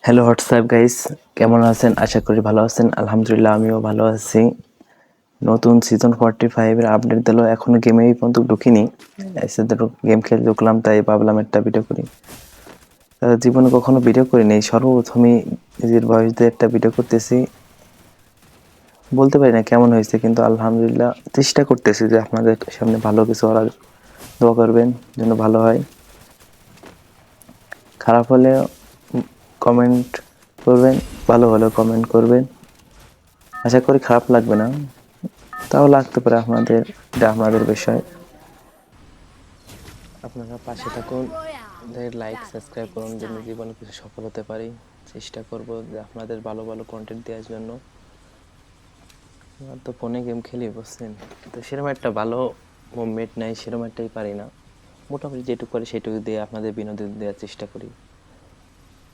Hello WhatsApp guys, কেমন আছেন? আশা করি ভালো আছেন। আলহামদুলিল্লাহ আমিও ভালো আছি। নতুন সিজন 45 এর আপডেট দিল, এখনো গেমে পর্যন্ত ঢুকিনি। এসে দুটো গেম খেলে ঢুকলাম, তাই ভাবলাম একটা ভিডিও করি। জীবনে কখনো ভিডিও করিনি, সর্বপ্রথমই নিজের ভয়েস দিয়ে একটা ভিডিও করতেছি। বলতে পারি না কেমন হয়েছে, কিন্তু আলহামদুলিল্লাহ চেষ্টা করতেছি যে আপনাদের সামনে ভালো কিছু করার। দোয়া করবেন যেন ভালো হয়। খারাপ হলে কমেন্ট করবেন, ভালো হলেও কমেন্ট করবেন। আশা করি খারাপ লাগবে না, তাও লাগতে পারে আপনাদের, এটা আপনাদের বিষয়। আপনারা পাশে থাকুন, লাইক সাবস্ক্রাইব করুন যেন জীবনে কিছু সফল হতে পারি। চেষ্টা করব যে আপনাদের ভালো ভালো কন্টেন্ট দেওয়ার জন্য। আমার তো ফোনে গেম খেলি বুঝছেন, তো সেরকম একটা ভালো মুভমেন্ট নাই, সেরকম একটাই পারি না। মোটামুটি যেটুকু পারি সেটুকু দিয়ে আপনাদের বিনোদন দেওয়ার চেষ্টা করি।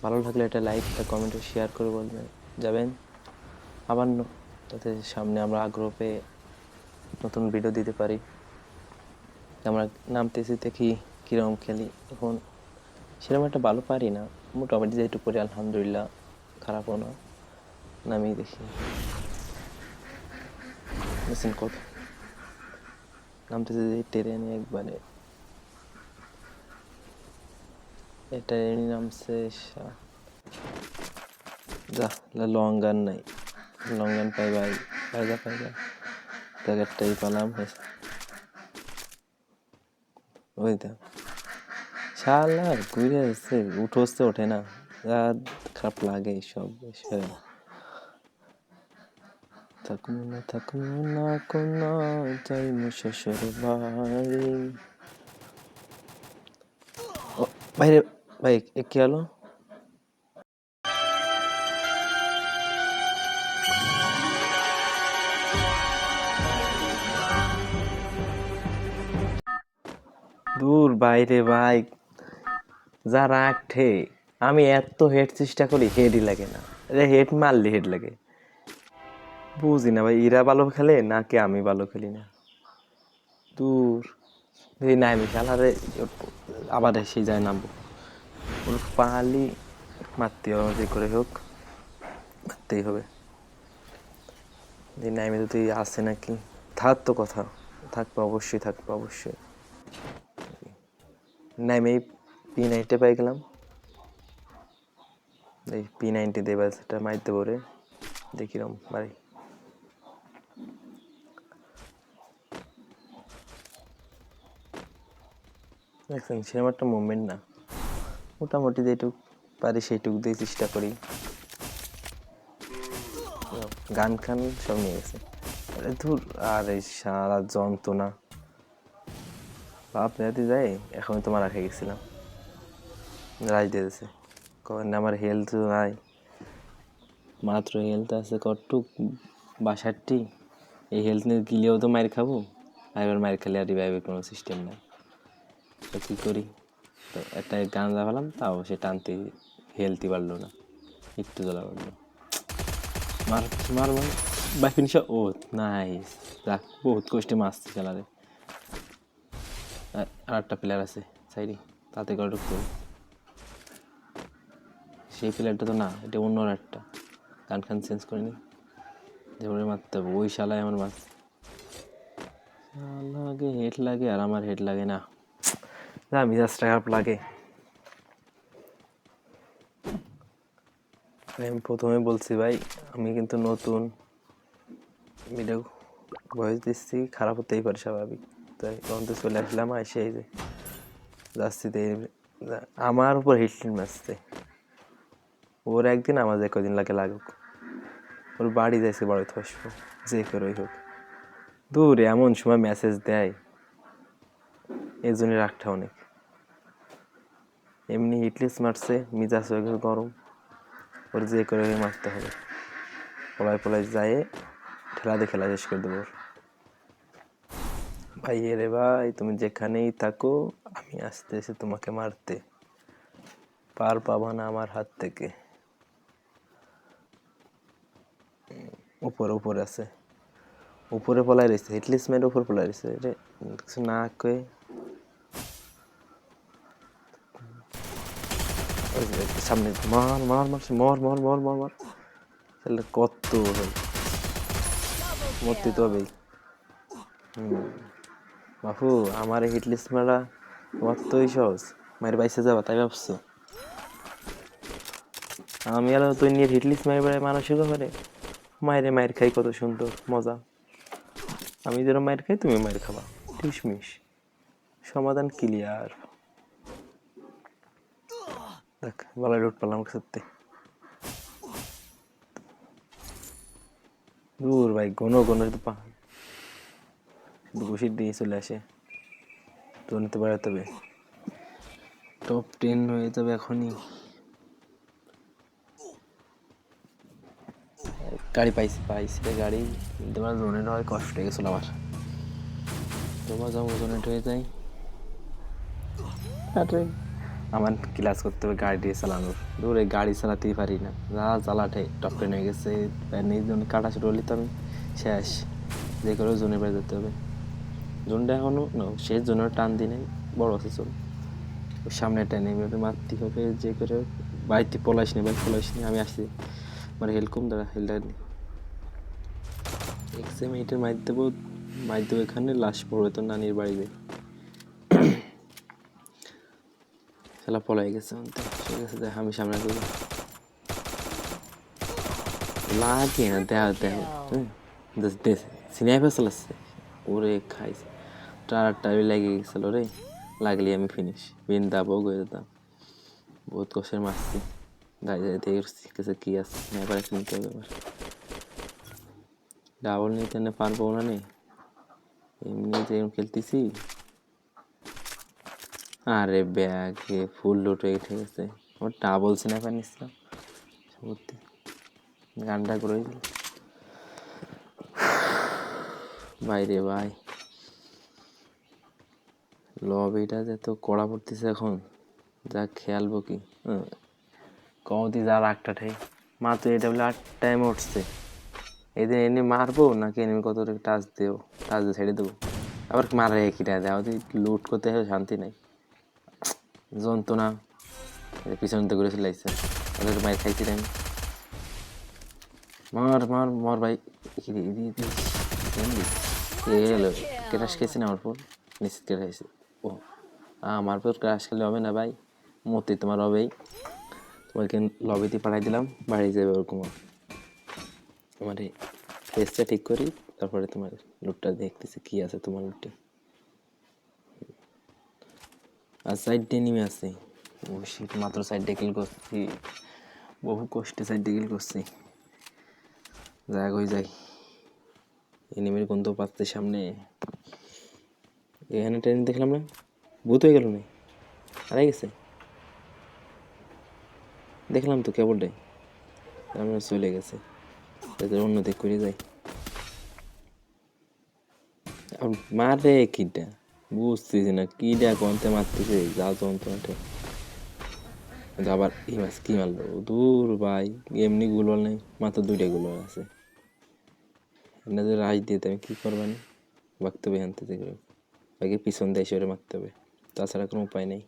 ভালো লাগলে একটা লাইক, একটা কমেন্ট, শেয়ার করে বলবেন যাবেন। আবার যাতে সামনে আমরা আগ্রহ পেয়ে নতুন ভিডিও দিতে পারি। আমরা নামতেছি দেখি কীরকম খেলি। এখন সেরকম একটা ভালো পারি না, মোটামুটি যেটুকু করি আলহামদুলিল্লাহ, খারাপও না। নামিয়ে দেখি বুঝছেন কত নামতেছে যে ট্রেনে একবারে, ট্রেনে নামছে। যা লং গান নাই, লং গান পাই ভাই, পাইজা প্যাকেটটাই পালাম। ওই তো শালা ঘুরে আসছে, উঠোচ্ছে ওঠে না, আর খারাপ লাগে এইসব বিষয়ে। থাকুন না কোনো যাই শ্বশুর বাড়ি। ভাই রে ভাই, কি হলো? দূর বাইরে ভাই, যা রাখে। আমি এত হেড চেষ্টা করি, হেডই লাগে না। হেড মারলে হেড লাগে, বুঝি না ভাই, এরা ভালো খেলে নাকি আমি ভালো খেলি না। দূর এই নামি খেলারে, আবার এসে যায় নামবো, ওর পাহালি মারতে হবে, যে করে হোক মারতেই হবে। এই নামে যদি আসে নাকি, থাক তো কথা, থাকবে অবশ্যই, থাকবে অবশ্যই। নামে P90 পাই গেলাম, এই P90 দেবা সেটা মারতে পারে, দেখি রম মারি। দেখছেন সেরকম একটা মুভমেন্ট না, মোটামুটি যেটুক পারি সেইটুক দিয়ে চেষ্টা করি। গান খান সব নিয়ে গেছে, ধুর। আর এই সারা যন্ত্রণা বাপ রাতে যায়, এখন তো মারা খেয়ে গেছিলাম। রাজ দিয়েছে, কখন আমার হেলথ নাই, মাত্র হেলথ আছে কটুক 62। এই হেলথ নিয়ে গিলেও তো মায়ের খাবো, আর এবার মায়ের খেলে আর রিভাইভের কোনো সিস্টেম নাই। তো কী করি, তো একটা গাঁজা ফেলাম, তাও সে টানতে হেলথই বাড়লো না, একটু জ্বলা বাড়লো। মার বাই ফিনিশার। ও নাইস, যাক বহুত কষ্টে মারছি খেলারে। আর একটা প্লেয়ার আছে সাইডে, তাতে করে ঢুকতে হবে। সেই প্লেয়ারটা তো না, এটা অন্য একটা। গান খান চেঞ্জ করে নি, যেভাবে মারতে হবে ওই শালায় আমার মাছ। লাগে হেড লাগে, আর আমার হেড লাগে না, যা মিজাজটা খারাপ লাগে। আমি প্রথমে বলছি ভাই, আমি কিন্তু নতুন ভিডিও ভয়েস দিচ্ছি, খারাপ হতেই পারে স্বাভাবিক। তাই তখন তো চলে আসলাম, এসে এই যে যাচ্ছি, আমার উপর হিটলিন মারছে। ওর একদিন আমার যে কদিন লাগে লাগুক, ওর বাড়ি যাইছে, বাড়িতে আসবো যে করেই হোক। দূর এমন সময় মেসেজ দেয়, এই জন্য রাগটা অনেক। এমনি হিটলিস মারছে, মিজাজ হয়ে গেছে গরম, ওর যে করে মারতে হবে। পলায় যায়, ঠেলা দিয়ে খেলা শেষ করে দেবো। ভাই রে ভাই, তুমি যেখানেই থাকো, আমি আসতেছি তোমাকে মারতে, পার পাবা না আমার হাত থেকে। উপরে আছে, উপরে পলাই রয়েছে, হিটলিস মেয়ের উপর পলাই রয়েছে, রে কিছু না কয়ে। সামনে মার মার মার মর মর মর মর মর তাহলে কত ভাই মরতে তো হবেই। বাপু আমার হিট লিস্ট মারা মরতই সহজ, মায়ের বাইসে যাবা তাই ভাবছো? আমি আর তুই নিয়ে হিট লিস্ট মায়ের বেড়ায় মানসিক ব্যাপারে মায়েরে মায়ের খাই কত সুন্দর মজা। আমি যেরকম মায়ের খাই তুমি মায়ের খাবা, ঠিসমিস সমাধান ক্লিয়ার। দেখ গলায় লুট পারলাম সত্যি। দূর ভাই ঘন ঘন ঘুষির দিয়ে চলে আসে, তো নিতে বাড়াতে হবে। টপ 10 হয়ে যাবে এখনই। গাড়ি পাইছি রে গাড়ি, তোমার জোনের হয় কষ্ট হয়ে গেছিল আমার। তোমার যাবো জোনেট হয়ে যাই, আমার ক্লাস করতে হবে গাড়ি দিয়ে চালানোর। দূরে গাড়ি চালাতেই পারি না, যা জ্বালাটে টপ 10 হয়ে গেছে। জন্য কাটা শুরু হলে তো আমি শেষ, যে করে জোনে বেড়ে যেতে হবে। জোনটা এখনো শেষ জোনের টান দিই নাই, বড় আছে চল সামনে টেনে মারতে হবে যে করে। বাড়িতে পলাইস নি ভাই, পলাইস নি, আমি আসছি মানে হেল কম দাঁড়া, হেলটা নি এক্সএম এইটের মাইর দেবো এখানে লাশ পড়বে তো নানির বাড়িতে। খেলা পলাই গেছে, ঠিক আছে দেখ আমি সামনে করবো লাগে না দেখ সিনেমা ফেসল আসছে ওরে খাইছে, টাড়ি লেগে গেছিল রে, লাগলি আমি ফিনিশ দাবো গয়ে যেতাম। বহুত কষ্টের মারছি, দাঁড়িয়ে দেখছি কি আছে এবার কিনতে হবে। এবার ডাবল নিতে না পারবো না নে, এমনি যে খেলতেছি। আরে ব্যাগে ফুল লোড হয়ে ঠিক আছে, আমার ডাবল স্ন্যাপার নিচ্ছিলাম সত্যি গানটা করে বাইরে ভাই। লবিটা যে তো কড়া পড়তেছে এখন, যা খেয়ালবো কি কমতি যা রাগটা ঠাই মাত্র এটা বলে 8 টাইম উঠছে। এদিন এনে মারবো নাকি এনিমি কত টাচ দেবো, টাচ দিয়ে ছেড়ে দেবো, আবার মারে কিটা দেওয়া লুট করতে হবে শান্তি নাই যন্ত্রণা। পিছন তো করে চলে আসছে ওদের মায়ের খাইছি আমি, মার মার মর ভাই। ক্রাশ খেয়েছি না আমার ফোন, নিশ্চিত ক্রাশ। ও আমার পর ক্রাশ খেলে হবে না ভাই, মতি তোমার হবেই। তোমাকে লবিতে পাঠাই দিলাম, বাড়ি যাবে ওরকম। আমার এই ফেসটা ঠিক করি, তারপরে তোমার লুটটা দেখতেছি কি আছে তোমার লুটে। আর সাইড দিয়ে নেমে আছে, ও শীত মাত্র সাইড দিয়ে কিল করছি, বহু কষ্টে সাইড দিয়ে কিল করছি। যাক হয়ে যাই, এনিমির গন্ধ পাচ্ছে সামনে। এখানে ট্রেন দেখলাম না, ভূত হয়ে গেল না, হারাই গেছে দেখলাম তো কেবলটাই, আমরা চলে গেছে অন্য দিক করে যাই। মারে কিটা বুঝতেছি না, কিটা কন্তে মারতেছে যা যন্ত্রণাটা। আবার এই মাছ কি মারলো দূর ভাই, এমনি গুলো নেই মাত্র 2টা গুলো আছে, এমনি রাজ দিয়ে আমি কি করবানি, বাঁকতে হবে হানতে থেকে আগে পিছন দিয়ে এসে মারতে হবে, তাছাড়া কোনো উপায় নেই।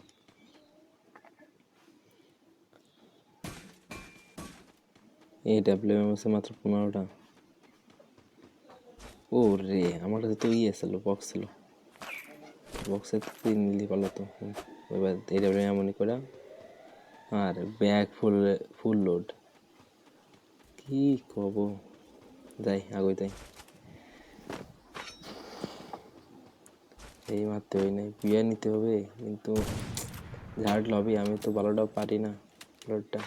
এই ডাব্লিউএম আছে মাত্র 15টা। ও রে আমার কাছে তো ছিল বক্স ছিল, বক্সে তো নিলি পারলো তো। এবার এই ডাব্লিউএম এমনই করে, আর ব্যাগ ফুল লোড, কি কব, যাই আগে তাই এই মারতে হয় নাই, বিয়ে নিতে হবে কিন্তু ঝাড় লবি, আমি তো ভালোটাও পারি না লোডটা।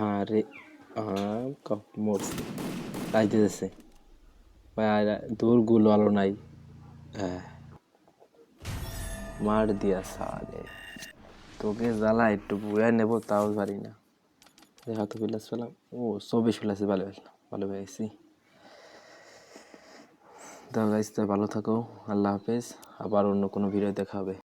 আরে কাপ মরছে রাইতে যাচ্ছে ভাই, দূর গুলো আলো নাই। হ্যাঁ মার দিয়া সালে, তোকে জ্বালা একটু বুয়া নেবো তাও পারি না। হাতে প্লাস পেলাম, ও 24 প্লাসে ভালো ভালো পেয়েছি। তো গাইস ভালো থাকো, আল্লাহ হাফেজ, আবার অন্য কোনো ভিডিও দেখা হবে।